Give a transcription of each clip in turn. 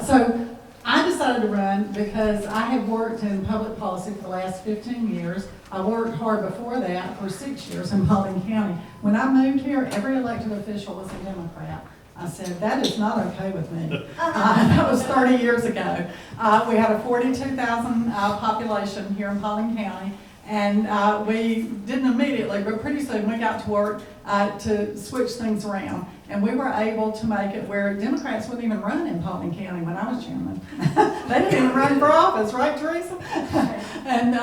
So I decided to run because I have worked in public policy for the last 15 years. I worked hard before that for 6 years in Paulding County. When I moved here, every elected official was a Democrat. I said, that is not okay with me. That was 30 years ago. We had a 42,000 population here in Paulding County, and we didn't immediately, but pretty soon we got to work to switch things around. And we were able to make it where Democrats wouldn't even run in Paulding County when I was chairman. They didn't even run for office, right, Teresa? And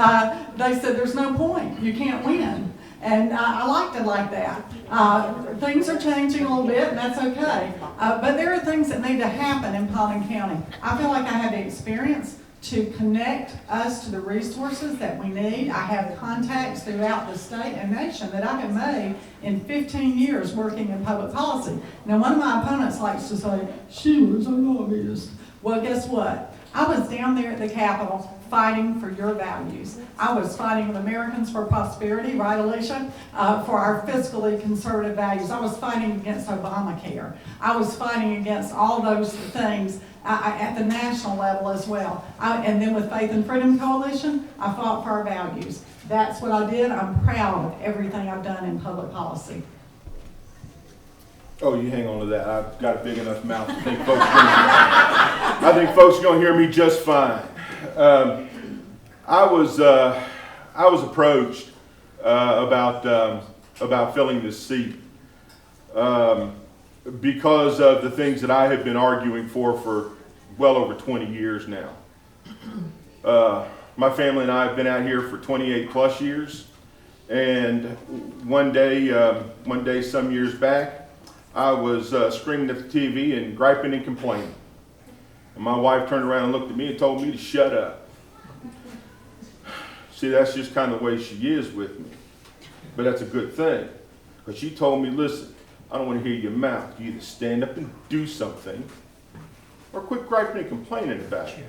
they said, there's no point, you can't win. And I liked it like that. Things are changing a little bit, and that's okay. But there are things that need to happen in Paulding County. I feel like I have the experience to connect us to the resources that we need. I have contacts throughout the state and nation that I have made in 15 years working in public policy. Now, one of my opponents likes to say, she was a lobbyist. Well, guess what? I was down there at the Capitol fighting for your values. I was fighting with Americans for Prosperity, right, Alicia? For our fiscally conservative values. I was fighting against Obamacare. I was fighting against all those things at the national level as well. And then with Faith and Freedom Coalition, I fought for our values. That's what I did. I'm proud of everything I've done in public policy. Oh, you hang on to that. I've got a big enough mouth. I think folks are going to hear me just fine. I was approached about filling this seat because of the things that I have been arguing for well over 20 years now. My family and I have been out here for 28 plus years, and one day some years back, I was screaming at the TV and griping and complaining. And my wife turned around and looked at me and told me to shut up. See, that's just kind of the way she is with me. But that's a good thing. Because she told me, listen, I don't want to hear your mouth. You either stand up and do something or quit griping and complaining about it.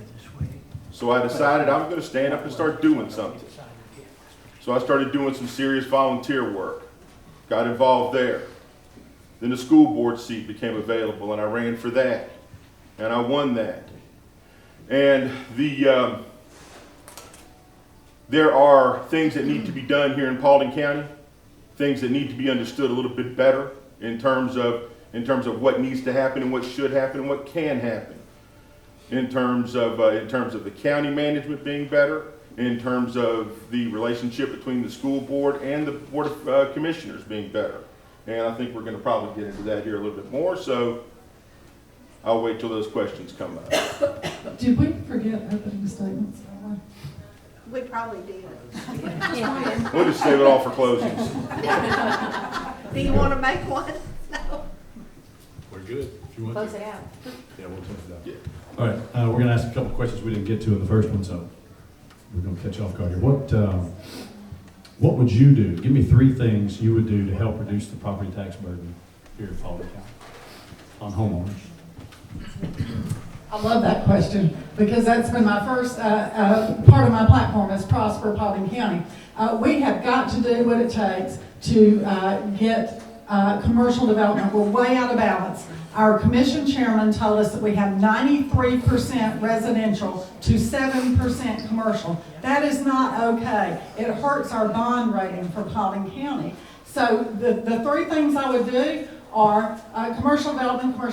So I decided I was going to stand up and start doing something. So I started doing some serious volunteer work. Got involved there. Then the school board seat became available, and I ran for that. And I won that. And there are things that need to be done here in Paulding County, things that need to be understood a little bit better in terms of what needs to happen and what should happen and what can happen. In terms of the county management being better, in terms of the relationship between the school board and the board of commissioners being better. And I think we're going to probably get into that here a little bit more, so I'll wait till those questions come up. Did we forget opening statements? We probably did. We'll just save it all for closings. Do you want to make one? No. We're good. If you want Close to. it out. Yeah, we'll close it out. Yeah. All right, we're going to ask a couple questions we didn't get to in the first one, so we're going to catch you off guard here. What would you do? Give me 3 things you would do to help reduce the property tax burden here in Paulding County on homeowners. I love that question because that's been my first part of my platform is Prosper Paulding County. We have got to do what it takes to get commercial development. We're way out of balance. Our commission chairman told us that we have 93% residential to 7% commercial. That is not okay. It hurts our bond rating for Paulding County. So the 3 things I would do are commercial development. But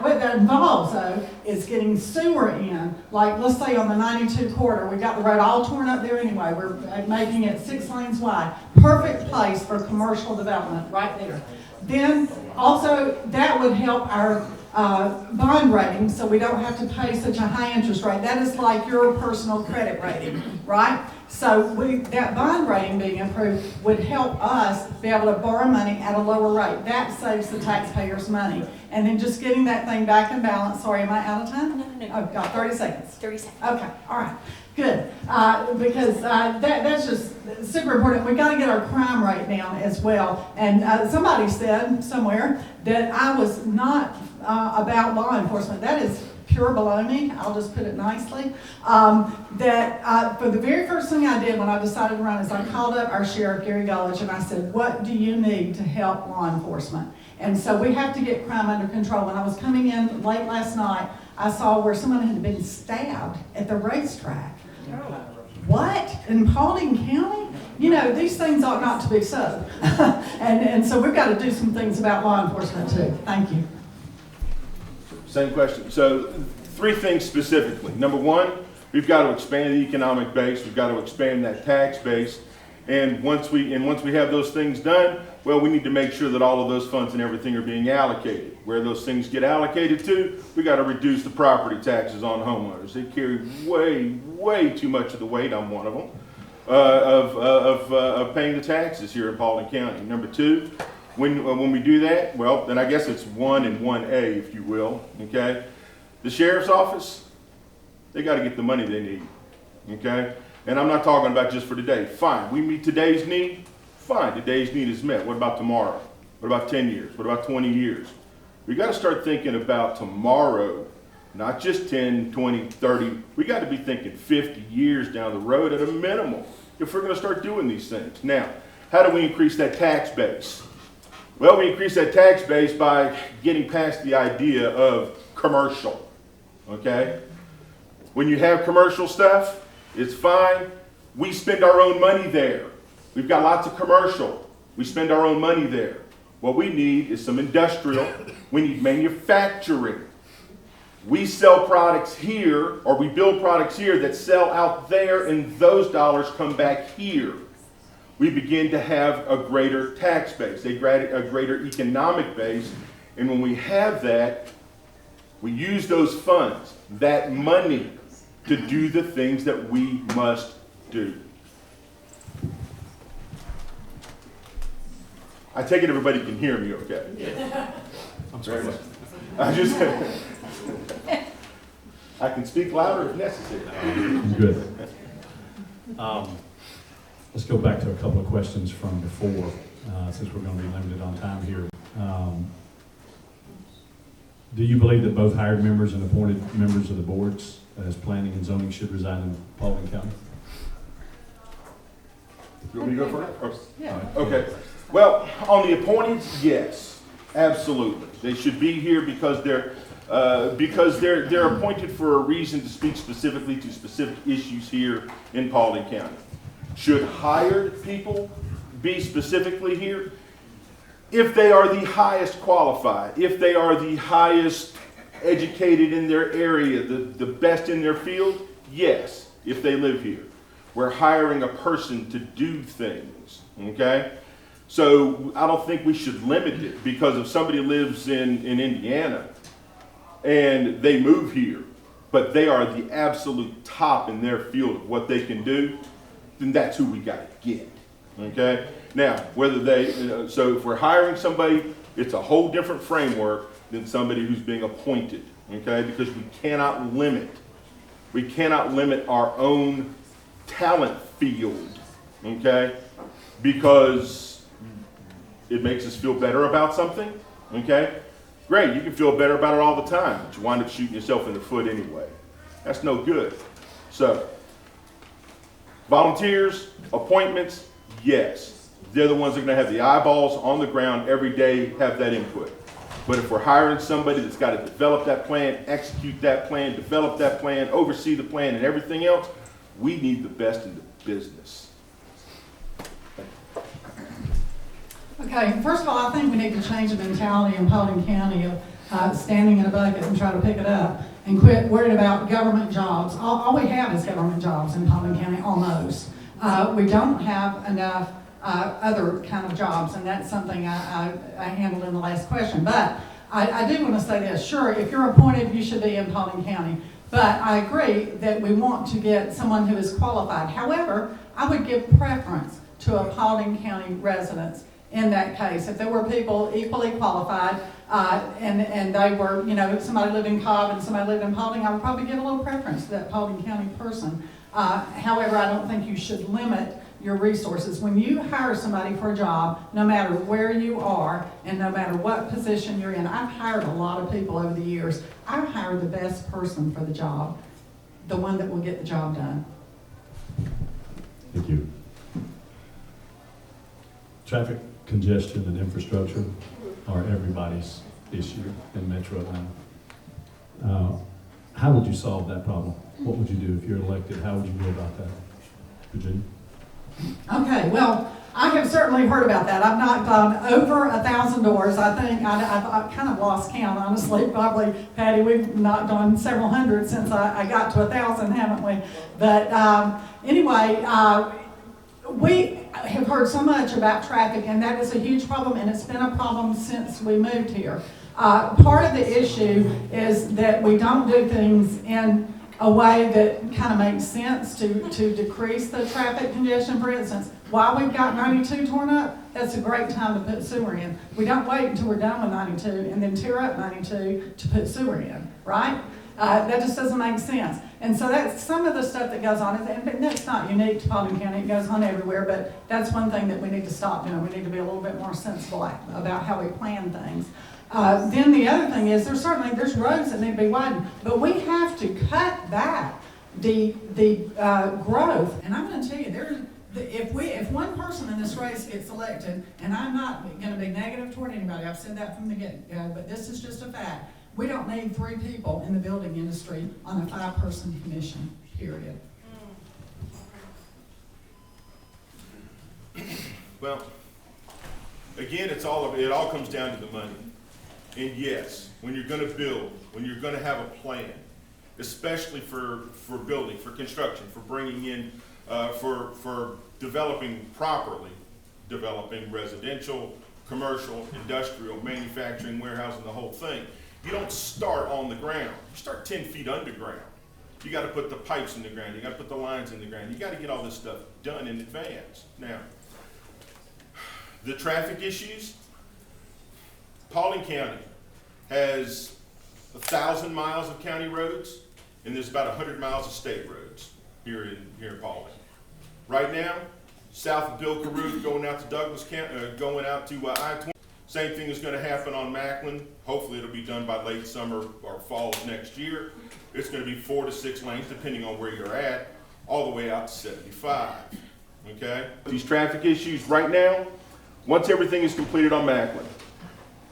what that involves, though, is getting sewer in. Like, let's say on the 92 corridor, we got the road all torn up there anyway. We're making it 6 lanes wide. Perfect place for commercial development right there. Then, also, that would help our bond rating so we don't have to pay such a high interest rate. That is like your personal credit rating, right? So that bond rating being improved would help us be able to borrow money at a lower rate. That saves the taxpayers money. And then just getting that thing back in balance. Sorry, am I out of time? No. Oh, got 30 seconds. 30 seconds. Okay, all right, good. Because that's just super important. We've got to get our crime rate down as well. And somebody said somewhere that I was not about law enforcement. That is pure baloney, I'll just put it nicely. For the very first thing I did when I decided to run is I called up our sheriff, Gary Gullich, and I said, what do you need to help law enforcement? And so we have to get crime under control. When I was coming in late last night, I saw where someone had been stabbed at the racetrack. What? In Paulding County? You know, these things ought not to be so. And so we've got to do some things about law enforcement too. Thank you. Same question. So 3 things specifically. Number 1, we've got to expand the economic base. We've got to expand that tax base. And once we have those things done, well, we need to make sure that all of those funds and everything are being allocated. Where those things get allocated to, we got to reduce the property taxes on homeowners. They carry way too much of the weight. I'm one of them of paying the taxes here in Paulding County. Number 2, when we do that, well, then I guess it's 1 and 1A, if you will. Okay, the sheriff's office, they got to get the money they need. Okay. And I'm not talking about just for today. Fine, we meet today's need. Fine, today's need is met. What about tomorrow? What about 10 years? What about 20 years? We got to start thinking about tomorrow, not just 10, 20, 30. We got to be thinking 50 years down the road at a minimum if we're going to start doing these things. Now, how do we increase that tax base? Well, we increase that tax base by getting past the idea of commercial, okay? When you have commercial stuff, it's fine. We spend our own money there. We've got lots of commercial. We spend our own money there. What we need is some industrial. We need manufacturing. We sell products here, or we build products here that sell out there, and those dollars come back here. We begin to have a greater tax base, a greater economic base, and when we have that, we use those funds, that money, to do the things that we must do. I take it everybody can hear me okay? Yeah. I'm sorry. I can speak louder if necessary. Good. Let's go back to a couple of questions from before, since we're going to be limited on time here. Do you believe that both hired members and appointed members of the boards as planning and zoning should reside in Paulding County? You want me to go first? Yeah. Okay. Well, on the appointed, yes, absolutely. They should be here because they're appointed for a reason to speak specifically to specific issues here in Paulding County. Should hired people be specifically here? If they are the highest qualified, if they are the highest educated in their area, the best in their field, yes, if they live here. We're hiring a person to do things, okay? So I don't think we should limit it, because if somebody lives in Indiana and they move here, but they are the absolute top in their field of what they can do, then that's who we got to get, okay? Now, whether they, so if we're hiring somebody, it's a whole different framework than somebody who's being appointed, okay? Because we cannot limit our own talent field, okay? Because it makes us feel better about something, okay? Great, you can feel better about it all the time, but you wind up shooting yourself in the foot anyway. That's no good. So, volunteers, appointments, yes. They're the ones that are going to have the eyeballs on the ground every day, have that input. But if we're hiring somebody that's got to develop that plan, execute that plan, develop that plan, oversee the plan, and everything else, we need the best in the business. Okay, first of all, I think we need to change the mentality in Paulding County of standing in a bucket and trying to pick it up, and quit worrying about government jobs. All we have is government jobs in Paulding County, almost. We don't have enough other kind of jobs, and that's something I handled in the last question. But I do want to say this. Sure, if you're appointed, you should be in Paulding County. But I agree that we want to get someone who is qualified. However, I would give preference to a Paulding County resident in that case. If there were people equally qualified and they were, you know, if somebody lived in Cobb and somebody lived in Paulding, I would probably give a little preference to that Paulding County person. However, I don't think you should limit your resources. When you hire somebody for a job, no matter where you are and no matter what position you're in, I've hired a lot of people over the years. I've hired the best person for the job, the one that will get the job done. Thank you. Traffic congestion and infrastructure. are everybody's issue in Metro Atlanta. How would you solve that problem? What would you do if you're elected? How would you go about that? Virginia? Okay, well, I have certainly heard about that. I've knocked on over 1,000 doors. I think I've kind of lost count, honestly. Probably, Patty, we've knocked on several hundred since I got to 1,000, haven't we? But anyway, we have heard so much about traffic, and that is a huge problem, and it's been a problem since we moved here. Part of the issue is that we don't do things in a way that kind of makes sense to decrease the traffic congestion. For instance, while we've got 92 torn up, that's a great time to put sewer in. We don't wait until we're done with 92 and then tear up 92 to put sewer in, right? That just doesn't make sense. And so that's some of the stuff that goes on, and that's not unique to Paulding County, it goes on everywhere, but that's one thing that we need to stop doing. We need to be a little bit more sensible about how we plan things. Then the other thing is, there's roads that need to be widened, but we have to cut back the growth. And I'm gonna tell you, if one person in this race gets elected, and I'm not gonna be negative toward anybody, I've said that from the get-go, but this is just a fact. We don't need 3 people in the building industry on a 5-person commission, period. Well, again, it all comes down to the money. And yes, when you're gonna build, when you're gonna have a plan, especially for building, for construction, for bringing in, for developing properly, developing residential, commercial, industrial, manufacturing, warehousing, the whole thing. You don't start on the ground. You start 10 feet underground. You gotta put the pipes in the ground. You gotta put the lines in the ground. You gotta get all this stuff done in advance. Now, the traffic issues, Paulding County has 1,000 miles of county roads, and there's about 100 miles of state roads here in Paulding. Right now, south of Bill Carew, going out to Douglas County, going out to I-20. Same thing is going to happen on Macklin. Hopefully it'll be done by late summer or fall of next year. It's going to be 4 to 6 lanes, depending on where you're at, all the way out to 75, okay? These traffic issues right now, once everything is completed on Macklin,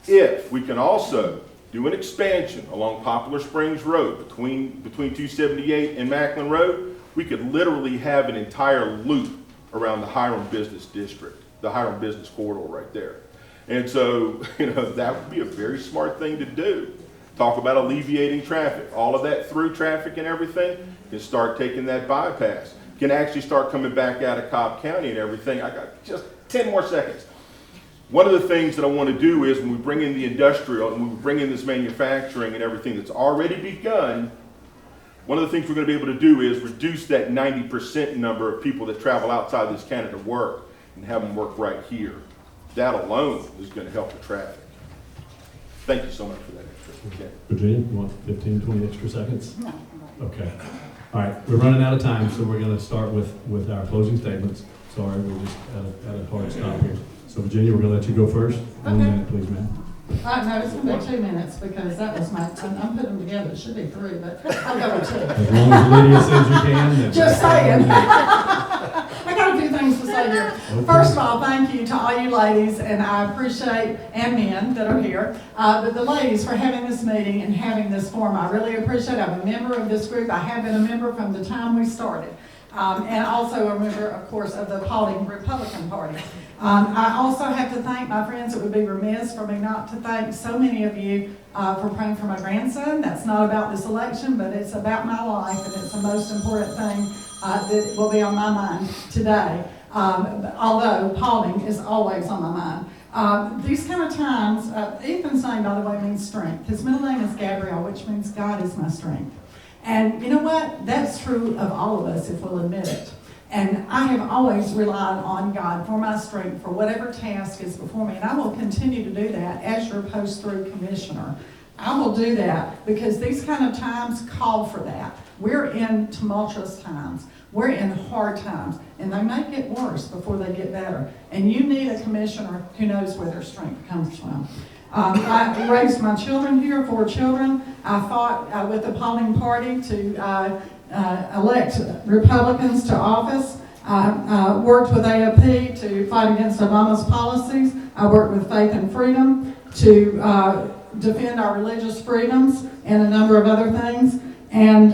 if we can also do an expansion along Poplar Springs Road between 278 and Macklin Road, we could literally have an entire loop around the Hiram Business District, the Hiram Business Corridor right there. And so, that would be a very smart thing to do. Talk about alleviating traffic. All of that through traffic and everything can start taking that bypass. Can actually start coming back out of Cobb County and everything. I got just 10 more seconds. One of the things that I want to do is when we bring in the industrial and we bring in this manufacturing and everything that's already begun, one of the things we're going to be able to do is reduce that 90% number of people that travel outside this county to work and have them work right here. That alone is going to help the traffic. Thank you so much for that. Okay. Virginia, you want 15, 20 extra seconds? No. Okay. All right, we're running out of time, so we're going to start with our closing statements. Sorry, we're just at a hard stop here. So Virginia, we're going to let you go first. Okay. 1 minute, please, ma'am. No, it's going to be 2 minutes because that was I'm putting them together. It should be 3, but I'll go with 2. As long as Lydia says you can. Then Just saying. I got a few things to say here. Okay. First of all, thank you to all you ladies, and I appreciate, and men that are here, but the ladies for having this meeting and having this forum. I really appreciate it. I'm a member of this group. I have been a member from the time we started. And also a member, of course, of the Paulding Republican Party. I also have to thank my friends. It would be remiss for me not to thank so many of you for praying for my grandson. That's not about this election, but it's about my life, and it's the most important thing that will be on my mind today. Although Paulding is always on my mind. These kind of times, Ethan's name, by the way, means strength. His middle name is Gabrielle, which means God is my strength. And you know what? That's true of all of us if we'll admit it. And I have always relied on God for my strength, for whatever task is before me. And I will continue to do that as your post-through commissioner. I will do that because these kind of times call for that. We're in tumultuous times. We're in hard times. And they may get worse before they get better. And you need a commissioner who knows where their strength comes from. I raised my children here, 4 children. I fought with the Paulding Party to elect Republicans to office. I worked with AOP to fight against Obama's policies. I worked with Faith and Freedom to defend our religious freedoms and a number of other things. And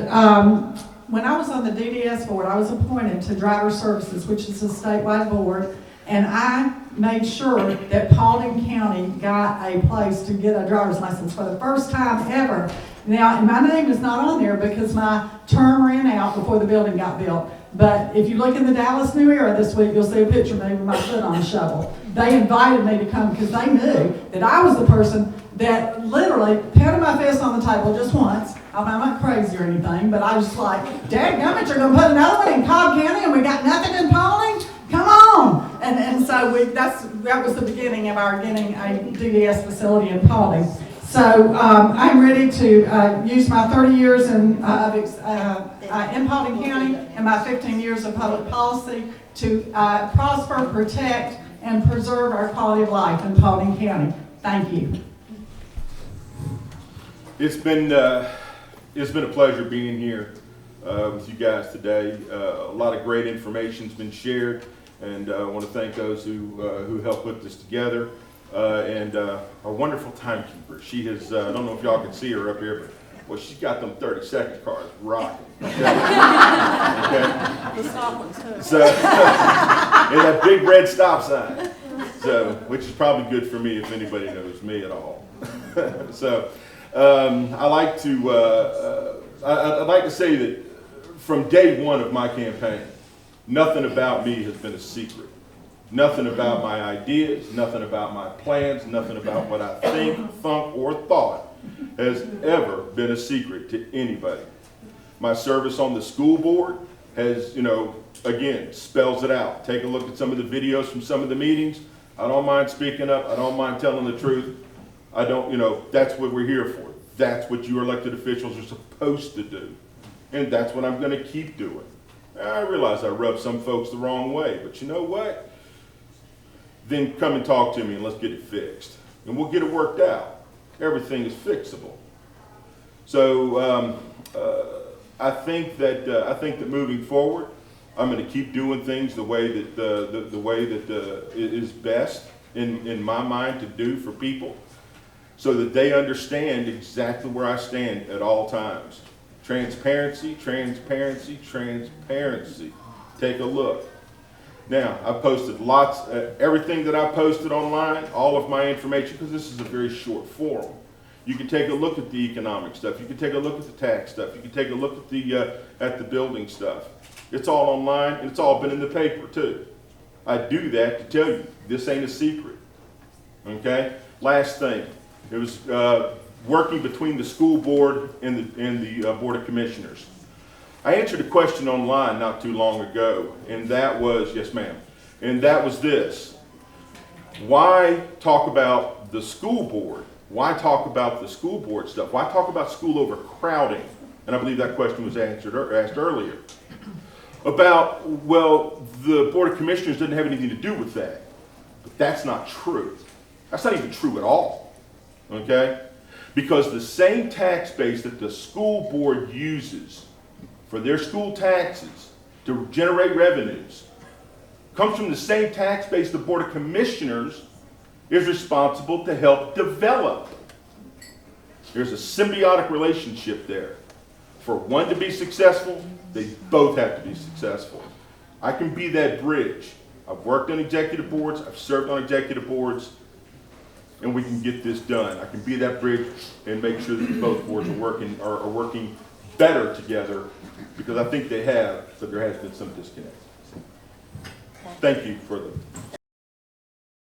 when I was on the DDS board, I was appointed to Driver Services, which is a statewide board, and I made sure that Paulding County got a place to get a driver's license for the first time ever. Now, my name is not on there because my term ran out before the building got built. But if you look in the Dallas New Era this week, you'll see a picture of me with my foot on a shovel. They invited me to come because they knew that I was the person that literally pounded my fist on the table just once. I'm not crazy or anything, but I was like, dadgummit, you're going to put another one in Cobb County and we got nothing in Paulding? Come on! And so that was the beginning of our getting a DDS facility in Paulding. So I'm ready to use my 30 years in Paulding County and my 15 years of public policy to prosper, protect, and preserve our quality of life in Paulding County. Thank you. It's been a pleasure being here with you guys today. A lot of great information's been shared, and I want to thank those who helped put this together. And our wonderful timekeeper. She has, I don't know if y'all can see her up here, but well, she's got them 30-second cards rocking. Okay? The stop one too. So, and that big red stop sign. So, which is probably good for me if anybody knows me at all. So, I'd like to say that from day one of my campaign, nothing about me has been a secret. Nothing about my ideas, nothing about my plans, nothing about what I think, thunk, or thought has ever been a secret to anybody. My service on the school board has, again, spells it out. Take a look at some of the videos from some of the meetings. I don't mind speaking up. I don't mind telling the truth. I don't, that's what we're here for. That's what you elected officials are supposed to do. And that's what I'm going to keep doing. I realize I rub some folks the wrong way, but you know what? Then come and talk to me and let's get it fixed. And we'll get it worked out. Everything is fixable. So I think that moving forward, I'm going to keep doing things the way that is best in my mind to do for people, so that they understand exactly where I stand at all times. Transparency, transparency, transparency. Take a look. Now, I've posted everything that I posted online, all of my information, because this is a very short forum. You can take a look at the economic stuff. You can take a look at the tax stuff. You can take a look at the building stuff. It's all online, and it's all been in the paper, too. I do that to tell you, this ain't a secret. Okay? Last thing. It was working between the school board and the Board of Commissioners. I answered a question online not too long ago, and that was, yes ma'am, and that was this. Why talk about the school board? Why talk about the school board stuff? Why talk about school overcrowding? And I believe that question was asked earlier. About, well, the Board of Commissioners didn't have anything to do with that. But that's not true. That's not even true at all, okay? Because the same tax base that the school board uses for their school taxes to generate revenues comes from the same tax base the Board of Commissioners is responsible to help develop. There's a symbiotic relationship there. For one to be successful, they both have to be successful. I can be that bridge. I've worked on executive boards, I've served on executive boards, and we can get this done. I can be that bridge and make sure that both boards are working better together, because I think they have, but there has been some disconnect. Thank you for the